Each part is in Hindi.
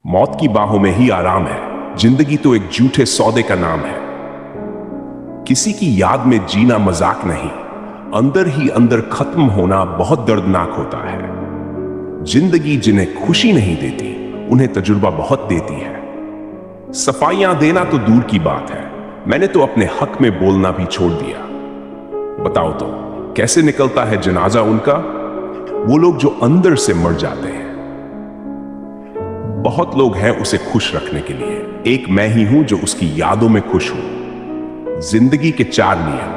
मौत की बाहों में ही आराम है, जिंदगी तो एक झूठे सौदे का नाम है। किसी की याद में जीना मजाक नहीं, अंदर ही अंदर खत्म होना बहुत दर्दनाक होता है। जिंदगी जिन्हें खुशी नहीं देती उन्हें तजुर्बा बहुत देती है। सफाइयां देना तो दूर की बात है, मैंने तो अपने हक में बोलना भी छोड़ दिया। बताओ तो कैसे निकलता है जनाजा उनका, वो लोग जो अंदर से मर जाते हैं। बहुत लोग हैं उसे खुश रखने के लिए, एक मैं ही हूं जो उसकी यादों में खुश हूं। जिंदगी के 4 नियम: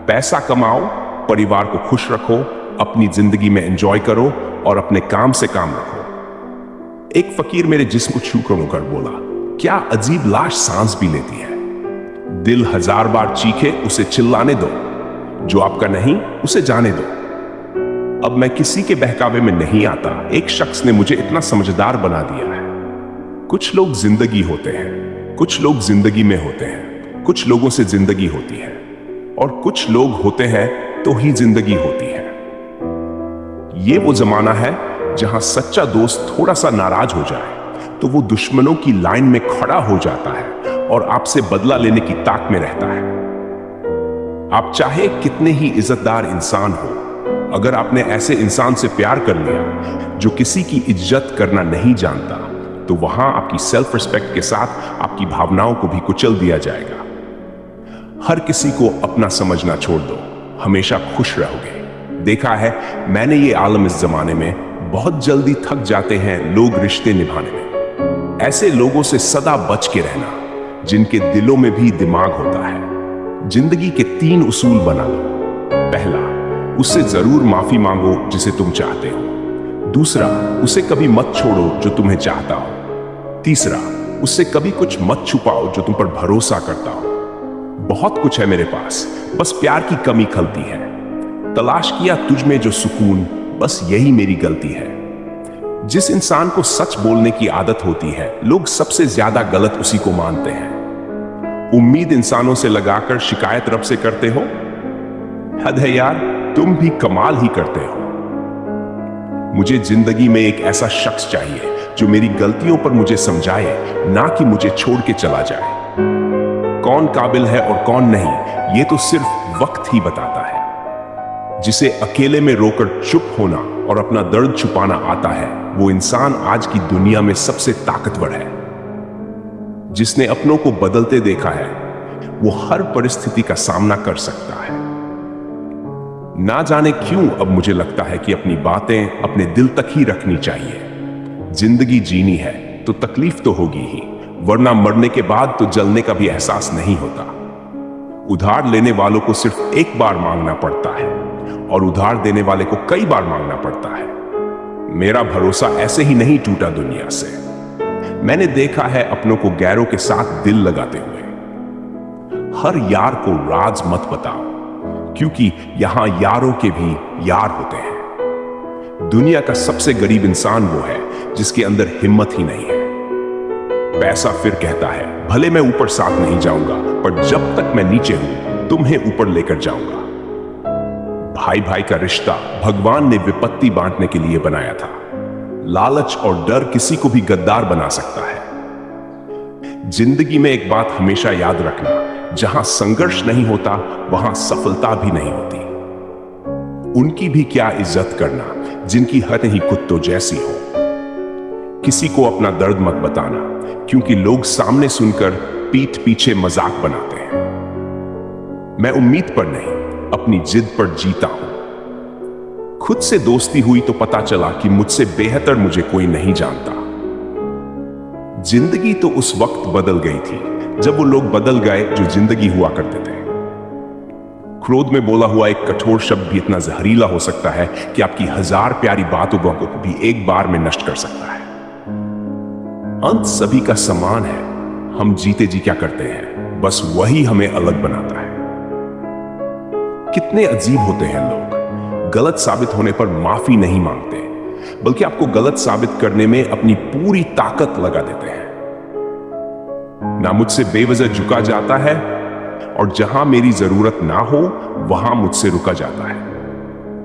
पैसा कमाओ, परिवार को खुश रखो, अपनी जिंदगी में एंजॉय करो और अपने काम से काम रखो। एक फकीर मेरे जिस्म को छू कर बोला, क्या अजीब लाश सांस भी लेती है। दिल 1000 बार चीखे उसे चिल्लाने दो, जो आपका नहीं उसे जाने दो। अब मैं किसी के बहकावे में नहीं आता, एक शख्स ने मुझे इतना समझदार बना दिया है। कुछ लोग जिंदगी होते हैं, कुछ लोग जिंदगी में होते हैं, कुछ लोगों से जिंदगी होती है और कुछ लोग होते हैं तो ही जिंदगी होती है। ये वो जमाना है जहां सच्चा दोस्त थोड़ा सा नाराज हो जाए तो वो दुश्मनों की लाइन में खड़ा हो जाता है और आपसे बदला लेने की ताक में रहता है। आप चाहे कितने ही इज्जतदार इंसान हो, अगर आपने ऐसे इंसान से प्यार कर लिया जो किसी की इज्जत करना नहीं जानता, तो वहां आपकी सेल्फ रिस्पेक्ट के साथ आपकी भावनाओं को भी कुचल दिया जाएगा। हर किसी को अपना समझना छोड़ दो, हमेशा खुश रहोगे। देखा है मैंने ये आलम, इस जमाने में बहुत जल्दी थक जाते हैं लोग रिश्ते निभाने में। ऐसे लोगों से सदा बच के रहना जिनके दिलों में भी दिमाग होता है। जिंदगी के 3 उसूल बना लो। पहला, उससे जरूर माफी मांगो जिसे तुम चाहते हो। दूसरा, उसे कभी मत छोड़ो जो तुम्हें चाहता हो। तीसरा, उससे कभी कुछ मत छुपाओ जो तुम पर भरोसा करता हो। बहुत कुछ है मेरे पास, बस प्यार की कमी खलती है। तलाश किया तुझ में जो सुकून, बस यही मेरी गलती है। जिस इंसान को सच बोलने की आदत होती है, लोग सबसे ज्यादा गलत उसी को मानते हैं। उम्मीद इंसानों से लगाकर शिकायत रब से करते हो। हद है यार, तुम भी कमाल ही करते हो। मुझे जिंदगी में एक ऐसा शख्स चाहिए जो मेरी गलतियों पर मुझे समझाए, ना कि मुझे छोड़ के चला जाए। कौन काबिल है और कौन नहीं, ये तो सिर्फ वक्त ही बताता है। जिसे अकेले में रोकर चुप होना और अपना दर्द छुपाना आता है, वो इंसान आज की दुनिया में सबसे ताकतवर है। जिसने अपनों को बदलते देखा है, वो हर परिस्थिति का सामना कर सकता है। ना जाने क्यों अब मुझे लगता है कि अपनी बातें अपने दिल तक ही रखनी चाहिए। जिंदगी जीनी है तो तकलीफ तो होगी ही, वरना मरने के बाद तो जलने का भी एहसास नहीं होता। उधार लेने वालों को सिर्फ एक बार मांगना पड़ता है और उधार देने वाले को कई बार मांगना पड़ता है। मेरा भरोसा ऐसे ही नहीं टूटा दुनिया से। मैंने देखा है अपनों को गैरों के साथ दिल लगाते हुए। हर यार को राज मत बताओ, क्योंकि यहां यारों के भी यार होते हैं। दुनिया का सबसे गरीब इंसान वो है जिसके अंदर हिम्मत ही नहीं है। पैसा फिर कहता है, भले मैं ऊपर साथ नहीं जाऊंगा, पर जब तक मैं नीचे हूं तुम्हें ऊपर लेकर जाऊंगा। भाई भाई का रिश्ता भगवान ने विपत्ति बांटने के लिए बनाया था। लालच और डर किसी को भी गद्दार बना सकता है। जिंदगी में एक बात हमेशा याद रखना, जहां संघर्ष नहीं होता वहां सफलता भी नहीं होती। उनकी भी क्या इज्जत करना जिनकी हद ही कुत्तों जैसी हो। किसी को अपना दर्द मत बताना, क्योंकि लोग सामने सुनकर पीठ पीछे मजाक बनाते हैं। मैं उम्मीद पर नहीं, अपनी जिद पर जीता हूं। खुद से दोस्ती हुई तो पता चला कि मुझसे बेहतर मुझे कोई नहीं जानता। जिंदगी तो उस वक्त बदल गई थी जब वो लोग बदल गए जो जिंदगी हुआ करते थे। क्रोध में बोला हुआ एक कठोर शब्द भी इतना जहरीला हो सकता है कि आपकी 1000 प्यारी बातों को भी एक बार में नष्ट कर सकता है। अंत सभी का समान है, हम जीते जी क्या करते हैं, बस वही हमें अलग बनाता है। कितने अजीब होते हैं लोग, गलत साबित होने पर माफी नहीं मांगते, बल्कि आपको गलत साबित करने में अपनी पूरी ताकत लगा देते हैं। ना मुझसे बेवजह झुका जाता है और जहां मेरी जरूरत ना हो वहां मुझसे रुका जाता है।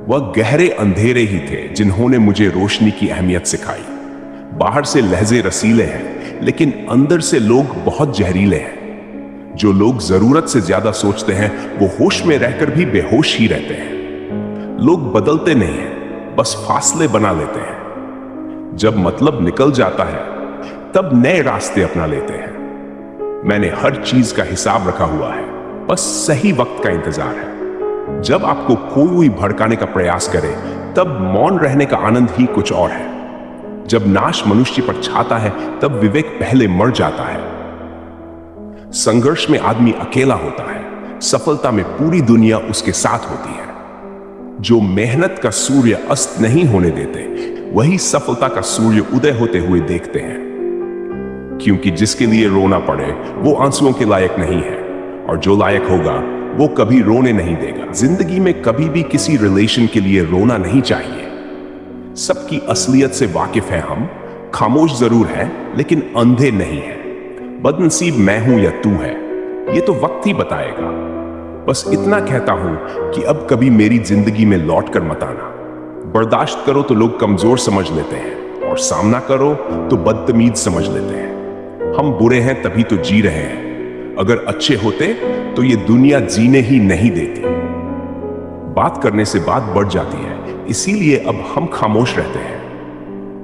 वह गहरे अंधेरे ही थे जिन्होंने मुझे रोशनी की अहमियत सिखाई। बाहर से लहजे रसीले हैं, लेकिन अंदर से लोग बहुत जहरीले हैं। जो लोग जरूरत से ज्यादा सोचते हैं वो होश में रहकर भी बेहोश ही रहते हैं। लोग बदलते नहीं हैं, बस फासले बना लेते हैं। जब मतलब निकल जाता है तब नए रास्ते अपना लेते हैं। मैंने हर चीज का हिसाब रखा हुआ है, बस सही वक्त का इंतजार है। जब आपको कोई भड़काने का प्रयास करे तब मौन रहने का आनंद ही कुछ और है। जब नाश मनुष्य पर छाता है तब विवेक पहले मर जाता है। संघर्ष में आदमी अकेला होता है, सफलता में पूरी दुनिया उसके साथ होती है। जो मेहनत का सूर्य अस्त नहीं होने देते वही सफलता का सूर्य उदय होते हुए देखते हैं। क्योंकि जिसके लिए रोना पड़े वो आंसुओं के लायक नहीं है, और जो लायक होगा वो कभी रोने नहीं देगा। जिंदगी में कभी भी किसी रिलेशन के लिए रोना नहीं चाहिए। सबकी असलियत से वाकिफ है हम, खामोश जरूर है लेकिन अंधे नहीं है। बदनसीब मैं हूं या तू है ये तो वक्त ही बताएगा। बस इतना कहता हूं कि अब कभी मेरी जिंदगी में लौट कर मत आना। बर्दाश्त करो तो लोग कमजोर समझ लेते हैं, और सामना करो तो बदतमीज समझ लेते हैं। हम बुरे हैं तभी तो जी रहे हैं, अगर अच्छे होते तो ये दुनिया जीने ही नहीं देती। बात करने से बात बढ़ जाती है, इसीलिए अब हम खामोश रहते हैं।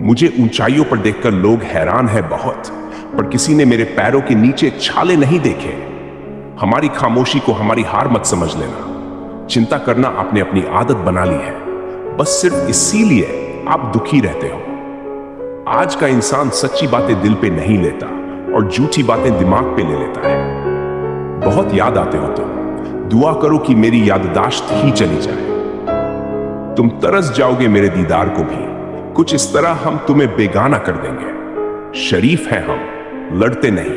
मुझे ऊंचाइयों पर देखकर लोग हैरान है बहुत, पर किसी ने मेरे पैरों के नीचे छाले नहीं देखे। हमारी खामोशी को हमारी हार मत समझ लेना। चिंता करना आपने अपनी आदत बना ली है, बस सिर्फ इसीलिए आप दुखी रहते हो। आज का इंसान सच्ची बातें दिल पे नहीं लेता और झूठी बातें दिमाग पे ले लेता है। बहुत याद आते हो तुम, दुआ करो कि मेरी याददाश्त ही चली जाए। तुम तरस जाओगे मेरे दीदार को भी, कुछ इस तरह हम तुम्हें बेगाना कर देंगे। शरीफ हैं हम, लड़ते नहीं,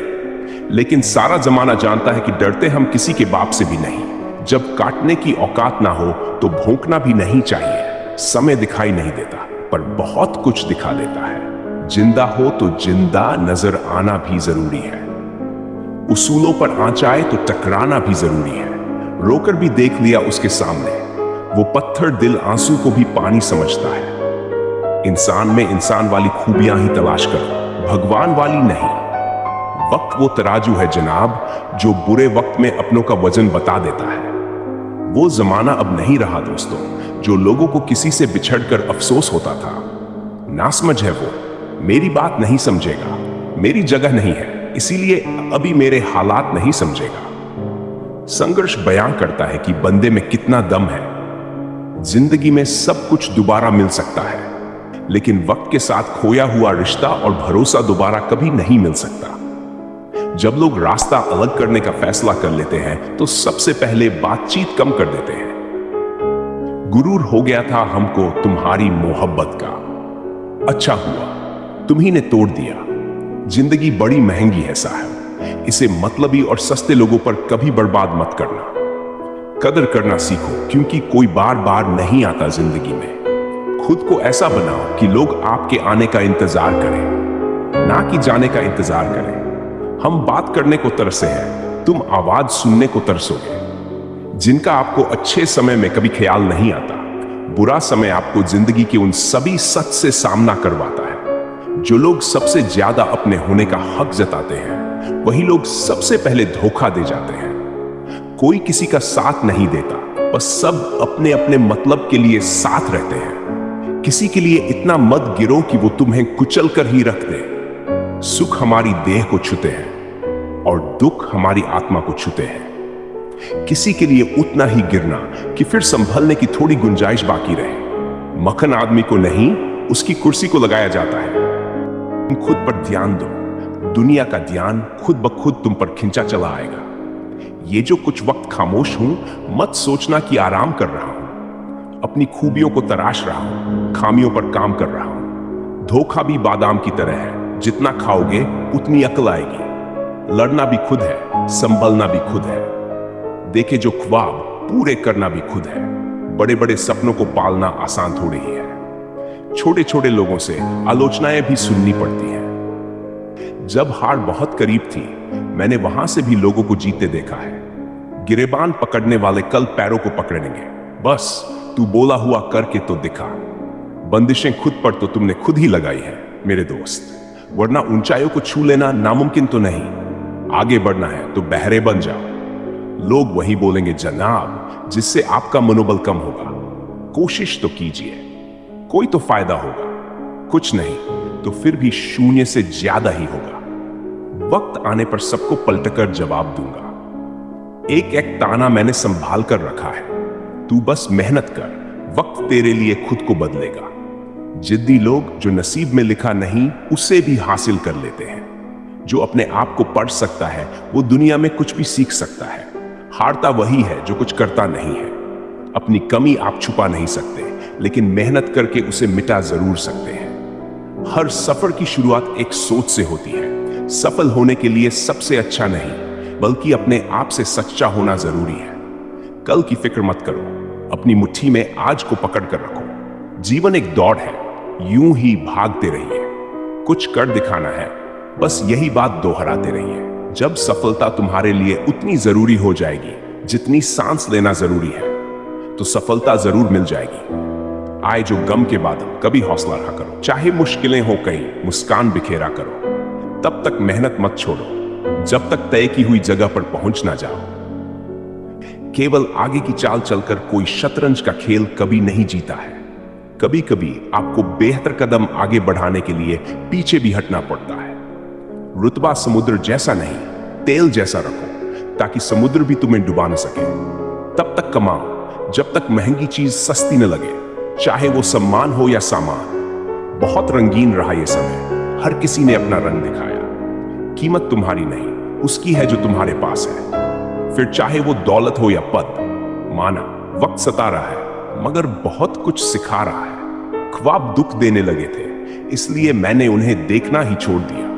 लेकिन सारा जमाना जानता है कि डरते हम किसी के बाप से भी नहीं। जब काटने की औकात ना हो तो भौंकना भी नहीं चाहिए। समय दिखाई नहीं देता पर बहुत कुछ दिखा देता है। जिंदा हो तो जिंदा नजर आना भी जरूरी है। उसूलों पर आंच आए तो टकराना भी जरूरी है। रोकर भी देख लिया उसके सामने, वो पत्थर दिल आंसू को भी पानी समझता है। इंसान में इंसान वाली खूबियां ही तलाश करो, भगवान वाली नहीं। वक्त वो तराजू है जनाब जो बुरे वक्त में अपनों का वजन बता देता है। वो जमाना अब नहीं रहा दोस्तों, जो लोगों को किसी से बिछड़कर अफसोस होता था। नासमझ है वो, मेरी बात नहीं समझेगा, मेरी जगह नहीं है, इसीलिए अभी मेरे हालात नहीं समझेगा। संघर्ष बयां करता है कि बंदे में कितना दम है। जिंदगी में सब कुछ दोबारा मिल सकता है, लेकिन वक्त के साथ खोया हुआ रिश्ता और भरोसा दोबारा कभी नहीं मिल सकता। जब लोग रास्ता अलग करने का फैसला कर लेते हैं तो सबसे पहले बातचीत कम कर देते हैं। गुरूर हो गया था हमको तुम्हारी मोहब्बत का, अच्छा हुआ तुम ही ने तोड़ दिया। जिंदगी बड़ी महंगी है साहब, इसे मतलबी और सस्ते लोगों पर कभी बर्बाद मत करना। कदर करना सीखो, क्योंकि कोई बार बार नहीं आता जिंदगी में। खुद को ऐसा बनाओ कि लोग आपके आने का इंतजार करें, ना कि जाने का इंतजार करें। हम बात करने को तरसे हैं, तुम आवाज सुनने को तरसोगे। जिनका आपको अच्छे समय में कभी ख्याल नहीं आता, बुरा समय आपको जिंदगी के उन सभी सच से सामना करवाता है। जो लोग सबसे ज्यादा अपने होने का हक जताते हैं, वही लोग सबसे पहले धोखा दे जाते हैं। कोई किसी का साथ नहीं देता, बस सब अपने अपने मतलब के लिए साथ रहते हैं। किसी के लिए इतना मत गिरो कि वो तुम्हें कुचल कर ही रख दे। सुख हमारी देह को छूते हैं और दुख हमारी आत्मा को छूते हैं। किसी के लिए उतना ही गिरना कि फिर संभलने की थोड़ी गुंजाइश बाकी रहे। मक्खन आदमी को नहीं, उसकी कुर्सी को लगाया जाता है। तुम खुद पर ध्यान दो, दुनिया का ध्यान खुद ब खुद तुम पर खिंचा चला आएगा। ये जो कुछ वक्त खामोश हूं, मत सोचना कि आराम कर रहा हूं। अपनी खूबियों को तराश रहा हूं, खामियों पर काम कर रहा हूं। धोखा भी बादाम की तरह है, जितना खाओगे उतनी अकल आएगी। लड़ना भी खुद है, संभलना भी खुद है। देखे जो ख्वाब पूरे करना भी खुद है। बड़े बड़े सपनों को पालना आसान थोड़ी ही है। छोटे छोटे लोगों से आलोचनाएं भी सुननी पड़ती हैं। जब हार बहुत करीब थी, मैंने वहां से भी लोगों को जीते देखा है। गिरेबान पकड़ने वाले कल पैरों को पकड़ेंगे। बस तू बोला हुआ करके तो दिखा। बंदिशें खुद पर तो तुमने खुद ही लगाई है। मेरे दोस्त, वरना ऊंचाइयों को छू लेना नामुमकिन तो नहीं। आगे बढ़ना है तो बहरे बन जाओ। लोग वही बोलेंगे जनाब, जिससे आपका मनोबल कम होगा। कोशिश तो कीजिए, कोई तो फायदा होगा। कुछ नहीं तो फिर भी शून्य से ज्यादा ही होगा। वक्त आने पर सबको पलटकर जवाब दूंगा। एक एक ताना मैंने संभाल कर रखा है। तू बस मेहनत कर, वक्त तेरे लिए खुद को बदलेगा। जिद्दी लोग जो नसीब में लिखा नहीं उसे भी हासिल कर लेते हैं। जो अपने आप को पढ़ सकता है वो दुनिया में कुछ भी सीख सकता है। हारता वही है जो कुछ करता नहीं है। अपनी कमी आप छुपा नहीं सकते, लेकिन मेहनत करके उसे मिटा जरूर सकते हैं। हर सफर की शुरुआत एक सोच से होती है। सफल होने के लिए सबसे अच्छा नहीं, बल्कि अपने आप से सच्चा होना जरूरी है। कल की फिक्र मत करो, अपनी मुट्ठी में आज को पकड़ कर रखो। जीवन एक दौड़ है, यूं ही भागते रहिए। कुछ कर दिखाना है, बस यही बात दोहराते रहिए। जब सफलता तुम्हारे लिए उतनी जरूरी हो जाएगी जितनी सांस लेना जरूरी है, तो सफलता जरूर मिल जाएगी। आए जो गम के बादल, कभी हौसला रखा करो। चाहे मुश्किलें हो कहीं, मुस्कान बिखेरा करो। तब तक मेहनत मत छोड़ो जब तक तय की हुई जगह पर पहुंच ना जाओ। केवल आगे की चाल चलकर कोई शतरंज का खेल कभी नहीं जीता है। कभी कभी आपको बेहतर कदम आगे बढ़ाने के लिए पीछे भी हटना पड़ता है। रुतबा समुद्र जैसा नहीं, तेल जैसा रखो, ताकि समुद्र भी तुम्हें डुबा न सके। तब तक कमाओ जब तक महंगी चीज सस्ती न लगे, चाहे वो सम्मान हो या सामान। बहुत रंगीन रहा ये समय, हर किसी ने अपना रंग दिखाया। कीमत तुम्हारी नहीं, उसकी है जो तुम्हारे पास है। फिर चाहे वो दौलत हो या पद, माना वक्त सता रहा है मगर बहुत कुछ सिखा रहा है। ख्वाब दुख देने लगे थे, इसलिए मैंने उन्हें देखना ही छोड़ दिया।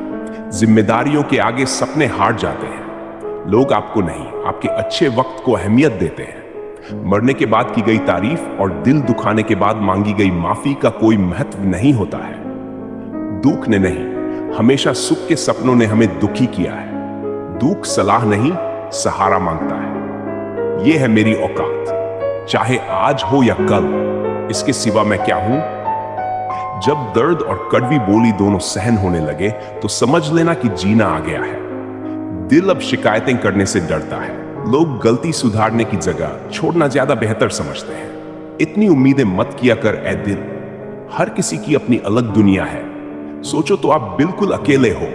जिम्मेदारियों के आगे सपने हार जाते हैं। लोग आपको नहीं, आपके अच्छे वक्त को अहमियत देते हैं। मरने के बाद की गई तारीफ और दिल दुखाने के बाद मांगी गई माफी का कोई महत्व नहीं होता है। दुख ने नहीं, हमेशा सुख के सपनों ने हमें दुखी किया है। दुख सलाह नहीं, सहारा मांगता है। यह है मेरी औकात, चाहे आज हो या कल, इसके सिवा मैं क्या हूं। जब दर्द और कड़वी बोली दोनों सहन होने लगे तो समझ लेना कि जीना आ गया है। दिल अब शिकायतें करने से डरता है। लोग गलती सुधारने की जगह छोड़ना ज्यादा बेहतर समझते हैं। इतनी उम्मीदें मत किया कर ए दिल, हर किसी की अपनी अलग दुनिया है। सोचो तो आप बिल्कुल अकेले हो,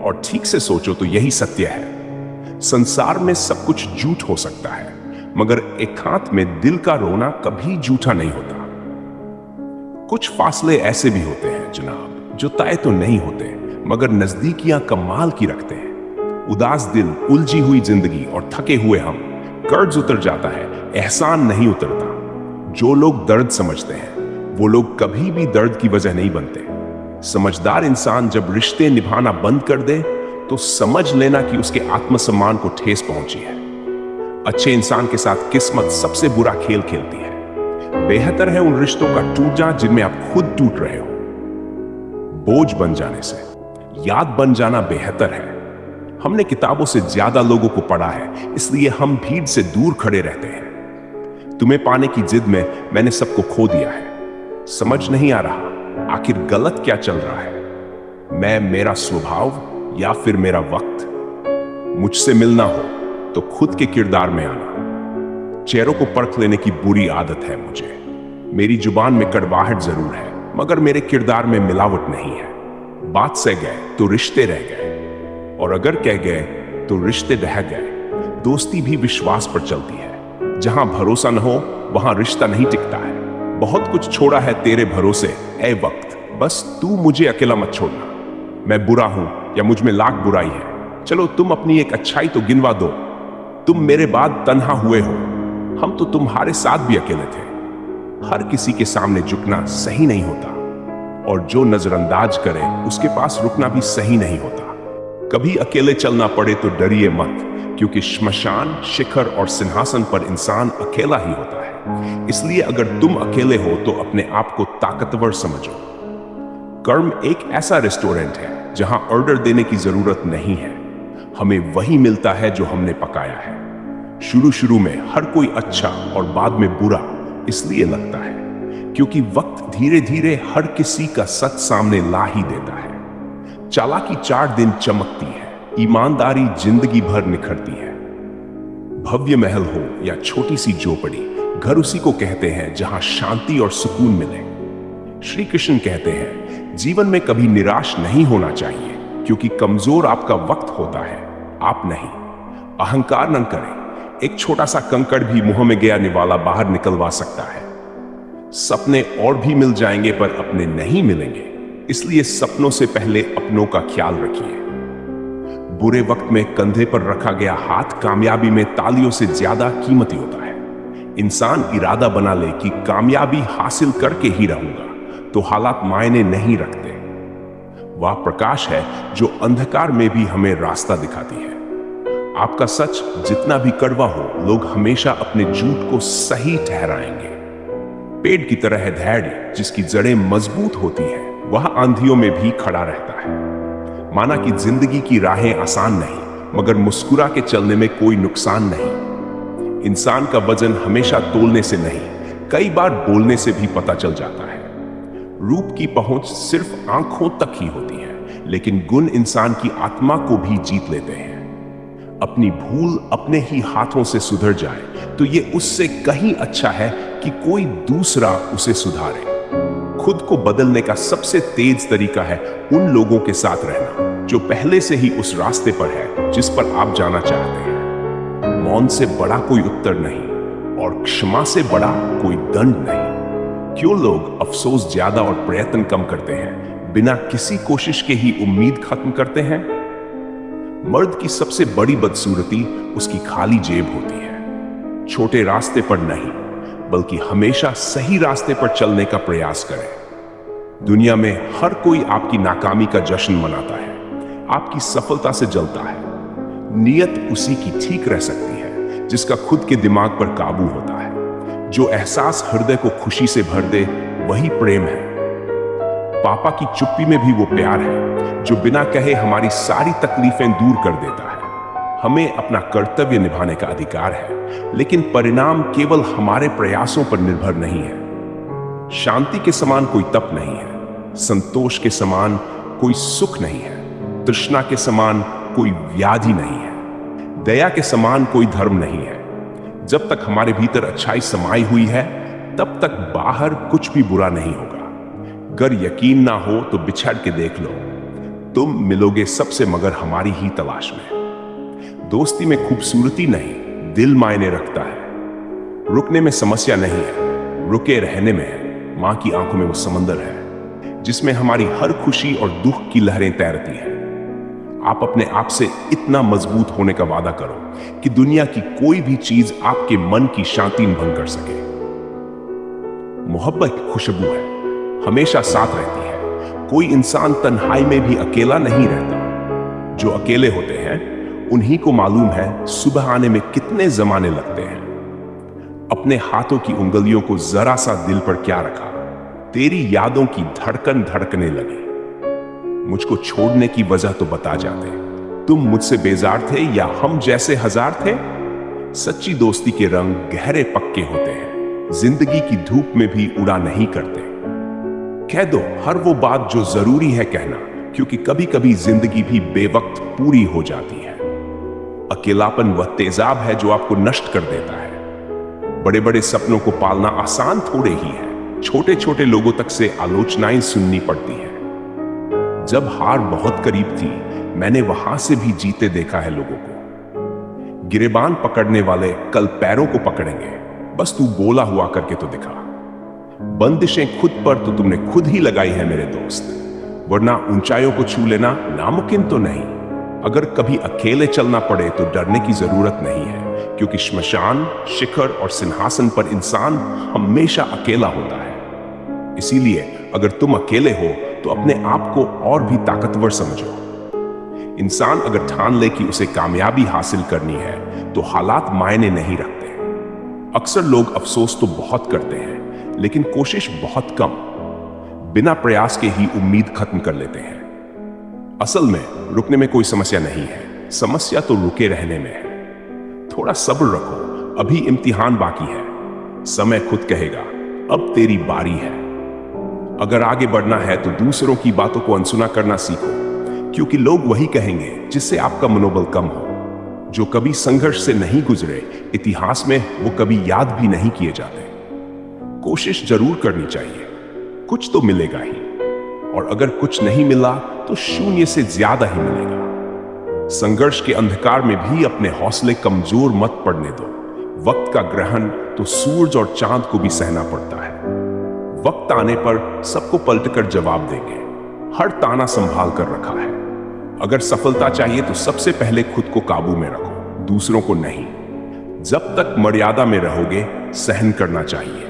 और ठीक से सोचो तो यही सत्य है। संसार में सब कुछ झूठ हो सकता है, मगर एकांत में दिल का रोना कभी झूठा नहीं होता। कुछ फासले ऐसे भी होते हैं जनाब, जो तय तो नहीं होते मगर नजदीकियां कमाल की रखते हैं। उदास दिल, उलझी हुई जिंदगी और थके हुए हम, कर्ज उतर जाता है, एहसान नहीं उतरता। जो लोग दर्द समझते हैं वो लोग कभी भी दर्द की वजह नहीं बनते। समझदार इंसान जब रिश्ते निभाना बंद कर दे तो समझ लेना कि उसके आत्मसम्मान को ठेस पहुंची है। अच्छे इंसान के साथ किस्मत सबसे बुरा खेल खेलती है। बेहतर है उन रिश्तों का टूट जाना जिनमें आप खुद टूट रहे हो। बोझ बन जाने से याद बन जाना बेहतर है। हमने किताबों से ज्यादा लोगों को पढ़ा है, इसलिए हम भीड़ से दूर खड़े रहते हैं। तुम्हें पाने की जिद में मैंने सबको खो दिया है। समझ नहीं आ रहा आखिर गलत क्या चल रहा है। मैं, मेरा स्वभाव या फिर मेरा वक्त। मुझसे मिलना हो तो खुद के किरदार में आना। चेहरों को परख लेने की बुरी आदत है मुझे। मेरी जुबान में कड़वाहट जरूर है, मगर मेरे किरदार में मिलावट नहीं है। बात से गए तो रिश्ते रह गए, और अगर कह गए तो रिश्ते रह गए। दोस्ती भी विश्वास पर चलती है। जहां भरोसा न हो वहां रिश्ता नहीं टिकता है। बहुत कुछ छोड़ा है तेरे भरोसे ए वक्त, बस तू मुझे अकेला मत छोड़ना। मैं बुरा हूं या मुझ में लाख बुराई है, चलो तुम अपनी एक अच्छाई तो गिनवा दो। तुम मेरे बाद तन्हा हुए हो, हम तो तुम्हारे साथ भी अकेले थे। हर किसी के सामने झुकना सही नहीं होता, और जो नजरअंदाज करे उसके पास रुकना भी सही नहीं होता। कभी अकेले चलना पड़े तो डरिए मत, क्योंकि श्मशान, शिखर और सिंहासन पर इंसान अकेला ही होता है। इसलिए अगर तुम अकेले हो तो अपने आप को ताकतवर समझो। कर्म एक ऐसा रेस्टोरेंट है जहां ऑर्डर देने की जरूरत नहीं है। हमें वही मिलता है जो हमने पकाया है। शुरू शुरू में हर कोई अच्छा और बाद में बुरा इसलिए लगता है क्योंकि वक्त धीरे धीरे हर किसी का सच सामने ला ही देता है। चालाकी 4 दिन चमकती है, ईमानदारी जिंदगी भर निखरती है। भव्य महल हो या छोटी सी झोपड़ी, घर उसी को कहते हैं जहां शांति और सुकून मिले। श्री कृष्ण कहते हैं जीवन में कभी निराश नहीं होना चाहिए, क्योंकि कमजोर आपका वक्त होता है, आप नहीं। अहंकार न करें, एक छोटा सा कंकड़ भी मुंह में गया निवाला बाहर निकलवा सकता है। सपने और भी मिल जाएंगे पर अपने नहीं मिलेंगे, इसलिए सपनों से पहले अपनों का ख्याल रखिए। बुरे वक्त में कंधे पर रखा गया हाथ कामयाबी में तालियों से ज्यादा कीमती होता है। इंसान इरादा बना ले कि कामयाबी हासिल करके ही रहूंगा, तो हालात मायने नहीं रखते। वह प्रकाश है जो अंधकार में भी हमें रास्ता दिखाती है। आपका सच जितना भी कड़वा हो, लोग हमेशा अपने झूठ को सही ठहराएंगे। पेड़ की तरह है धैर्य, जिसकी जड़ें मजबूत होती हैं, वह आंधियों में भी खड़ा रहता है। माना कि जिंदगी की राहें आसान नहीं, मगर मुस्कुरा के चलने में कोई नुकसान नहीं। इंसान का वजन हमेशा तोलने से नहीं, कई बार बोलने से भी पता चल जाता है। रूप की पहुंच सिर्फ आंखों तक ही होती है, लेकिन गुण इंसान की आत्मा को भी जीत लेते हैं। अपनी भूल अपने ही हाथों से सुधर जाए तो ये उससे कहीं अच्छा है कि कोई दूसरा उसे सुधारे। खुद को बदलने का सबसे तेज तरीका है उन लोगों के साथ रहना जो पहले से ही उस रास्ते पर है जिस पर आप जाना चाहते हैं। मौन से बड़ा कोई उत्तर नहीं और क्षमा से बड़ा कोई दंड नहीं। क्यों लोग अफसोस ज्यादा और प्रयत्न कम करते हैं, बिना किसी कोशिश के ही उम्मीद खत्म करते हैं? मर्द की सबसे बड़ी बदसूरती उसकी खाली जेब होती है। छोटे रास्ते पर नहीं, बल्कि हमेशा सही रास्ते पर चलने का प्रयास करें। दुनिया में हर कोई आपकी नाकामी का जश्न मनाता है, आपकी सफलता से जलता है। नीयत उसी की ठीक रह सकती है जिसका खुद के दिमाग पर काबू होता है। जो एहसास हृदय को खुशी से भर दे, वही प्रेम है। पापा की चुप्पी में भी वो प्यार है जो बिना कहे हमारी सारी तकलीफें दूर कर देता है। हमें अपना कर्तव्य निभाने का अधिकार है, लेकिन परिणाम केवल हमारे प्रयासों पर निर्भर नहीं है। शांति के समान कोई तप नहीं है, संतोष के समान कोई सुख नहीं है, तृष्णा के समान कोई व्याधि नहीं है, दया के समान कोई धर्म नहीं है। जब तक हमारे भीतर अच्छाई समाई हुई है, तब तक बाहर कुछ भी बुरा नहीं होगा। अगर यकीन ना हो तो बिछड़ के देख लो, तुम मिलोगे सबसे मगर हमारी ही तलाश में। दोस्ती में खूबसूरती नहीं, दिल मायने रखता है। रुकने में समस्या नहीं है, रुके रहने में है। मां की आंखों में वो समंदर है जिसमें हमारी हर खुशी और दुख की लहरें तैरती हैं। आप अपने आप से इतना मजबूत होने का वादा करो कि दुनिया की कोई भी चीज आपके मन की शांति न भंग कर सके। मोहब्बत खुशबू है, हमेशा साथ रहती है। कोई इंसान तन्हाई में भी अकेला नहीं रहता। जो अकेले होते हैं उन्हीं को मालूम है सुबह आने में कितने जमाने लगते हैं। अपने हाथों की उंगलियों को जरा सा दिल पर क्या रखा, तेरी यादों की धड़कन धड़कने लगी। मुझको छोड़ने की वजह तो बता जाते, तुम मुझसे बेजार थे या हम जैसे हजार थे? सच्ची दोस्ती के रंग गहरे पक्के होते हैं, जिंदगी की धूप में भी उड़ा नहीं करते। कह दो हर वो बात जो जरूरी है कहना, क्योंकि कभी कभी जिंदगी भी बेवक्त पूरी हो जाती है। अकेलापन वह तेजाब है जो आपको नष्ट कर देता है। बड़े बड़े सपनों को पालना आसान थोड़े ही है, छोटे छोटे लोगों तक से आलोचनाएं सुननी पड़ती है। जब हार बहुत करीब थी, मैंने वहां से भी जीते देखा है लोगों को। गिरेबान पकड़ने वाले कल पैरों को पकड़ेंगे, बस तू बोला हुआ करके तो दिखा। बंदिशें खुद पर तो तुमने खुद ही लगाई है मेरे दोस्त, वरना ऊंचाइयों को छू लेना नामुमकिन तो नहीं। अगर कभी अकेले चलना पड़े तो डरने की जरूरत नहीं है, क्योंकि श्मशान, शिखर और सिंहासन पर इंसान हमेशा अकेला होता है। इसीलिए अगर तुम अकेले हो तो अपने आप को और भी ताकतवर समझो। इंसान अगर ठान ले कि उसे कामयाबी हासिल करनी है तो हालात मायने नहीं रखते। अक्सर लोग अफसोस तो बहुत करते हैं, लेकिन कोशिश बहुत कम। बिना प्रयास के ही उम्मीद खत्म कर लेते हैं। असल में रुकने में कोई समस्या नहीं है, समस्या तो रुके रहने में है। थोड़ा सब्र रखो, अभी इम्तिहान बाकी है। समय खुद कहेगा अब तेरी बारी है। अगर आगे बढ़ना है तो दूसरों की बातों को अनसुना करना सीखो, क्योंकि लोग वही कहेंगे जिससे आपका मनोबल कम हो। जो कभी संघर्ष से नहीं गुजरे, इतिहास में वो कभी याद भी नहीं किए जाते। कोशिश जरूर करनी चाहिए, कुछ तो मिलेगा ही, और अगर कुछ नहीं मिला तो शून्य से ज्यादा ही मिलेगा। संघर्ष के अंधकार में भी अपने हौसले कमजोर मत पड़ने दो। वक्त का ग्रहण तो सूरज और चांद को भी सहना पड़ता है। वक्त आने पर सबको पलटकर जवाब देंगे। हर ताना संभाल कर रखा है। अगर सफलता चाहिए तो सबसे पहले खुद को काबू में रखो, दूसरों को नहीं। जब तक मर्यादा में रहोगे, सहन करना चाहिए,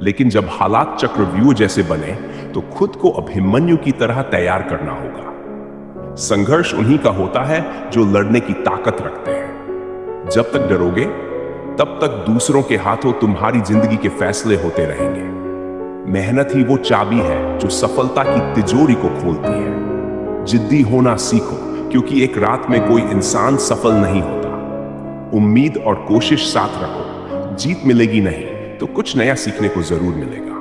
लेकिन जब हालात चक्रव्यूह जैसे बने तो खुद को अभिमन्यु की तरह तैयार करना होगा। संघर्ष उन्हीं का होता है जो लड़ने की ताकत रखते हैं। जब तक डरोगे, तब तक दूसरों के हाथों तुम्हारी जिंदगी के फैसले होते रहेंगे। मेहनत ही वो चाबी है जो सफलता की तिजोरी को खोलती है। जिद्दी होना सीखो, क्योंकि एक रात में कोई इंसान सफल नहीं होता। उम्मीद और कोशिश साथ रखो। जीत मिलेगी नहीं तो कुछ नया सीखने को जरूर मिलेगा।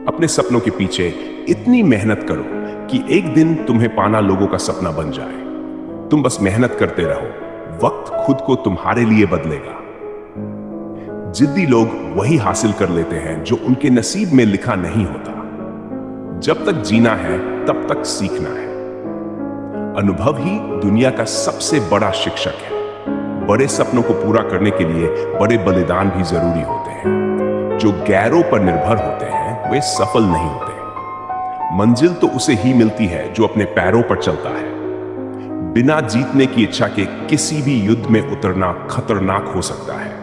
अपने सपनों के पीछे इतनी मेहनत करो कि एक दिन तुम्हें पाना लोगों का सपना बन जाए। तुम बस मेहनत करते रहो, वक्त खुद को तुम्हारे लिए बदलेगा। जिद्दी लोग वही हासिल कर लेते हैं जो उनके नसीब में लिखा नहीं होता। जब तक जीना है तब तक सीखना है। अनुभव ही दुनिया का सबसे बड़ा शिक्षक है। बड़े सपनों को पूरा करने के लिए बड़े बलिदान भी जरूरी होते हैं। जो गैरों पर निर्भर होते हैं वे सफल नहीं होते। मंजिल तो उसे ही मिलती है जो अपने पैरों पर चलता है। बिना जीतने की इच्छा के किसी भी युद्ध में उतरना खतरनाक हो सकता है।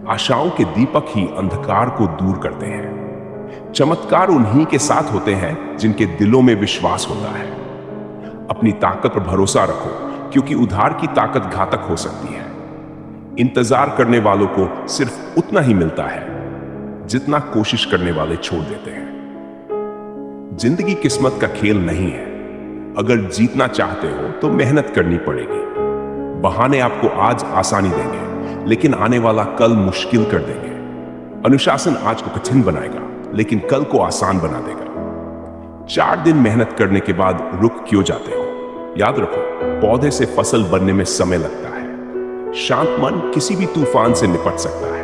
आशाओं के दीपक ही अंधकार को दूर करते हैं। चमत्कार उन्हीं के साथ होते हैं जिनके दिलों में विश्वास होता है। अपनी ताकत पर भरोसा रखो, क्योंकि उधार की ताकत घातक हो सकती है। इंतजार करने वालों को सिर्फ उतना ही मिलता है जितना कोशिश करने वाले छोड़ देते हैं। जिंदगी किस्मत का खेल नहीं है। अगर जीतना चाहते हो तो मेहनत करनी पड़ेगी। बहाने आपको आज आसानी देंगे, लेकिन आने वाला कल मुश्किल कर देंगे। अनुशासन आज को कठिन बनाएगा, लेकिन कल को आसान बना देगा। 4 दिन मेहनत करने के बाद रुक क्यों जाते हो? याद रखो, पौधे से फसल बनने में समय लगता है। शांत मन किसी भी तूफान से निपट सकता है।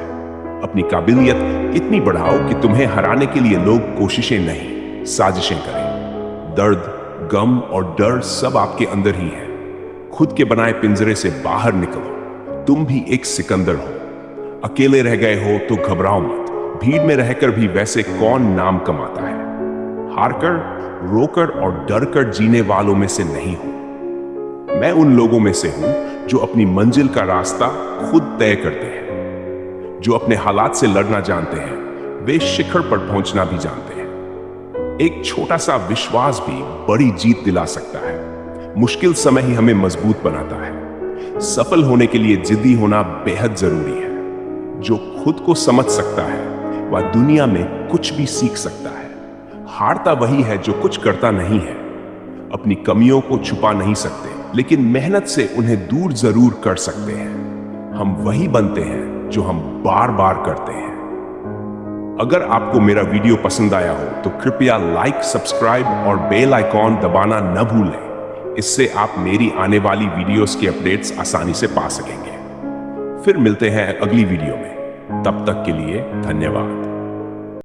अपनी काबिलियत इतनी बढ़ाओ कि तुम्हें हराने के लिए लोग कोशिशें नहीं, साजिशें करें। दर्द, गम और डर सब आपके अंदर ही है। खुद के बनाए पिंजरे से बाहर निकलो। तुम भी एक सिकंदर हो। अकेले रह गए हो तो घबराओ मत। भीड़ में रहकर भी वैसे कौन नाम कमाता है? हारकर, रोकर और डरकर जीने वालों में से नहीं हूं। मैं उन लोगों में से हूं जो अपनी मंजिल का रास्ता खुद तय करते हैं। जो अपने हालात से लड़ना जानते हैं, वे शिखर पर पहुंचना भी जानते हैं। एक छोटा सा विश्वास भी बड़ी जीत दिला सकता है। मुश्किल समय ही हमें मजबूत बनाता है। सफल होने के लिए जिद्दी होना बेहद जरूरी है। जो खुद को समझ सकता है वह दुनिया में कुछ भी सीख सकता है। हारता वही है जो कुछ करता नहीं है। अपनी कमियों को छुपा नहीं सकते, लेकिन मेहनत से उन्हें दूर जरूर कर सकते हैं। हम वही बनते हैं जो हम बार बार करते हैं। अगर आपको मेरा वीडियो पसंद आया हो तो कृपया लाइक, सब्सक्राइब और बेल आइकॉन दबाना न भूलें। इससे आप मेरी आने वाली वीडियोस के अपडेट्स आसानी से पा सकेंगे। फिर मिलते हैं अगली वीडियो में। तब तक के लिए धन्यवाद।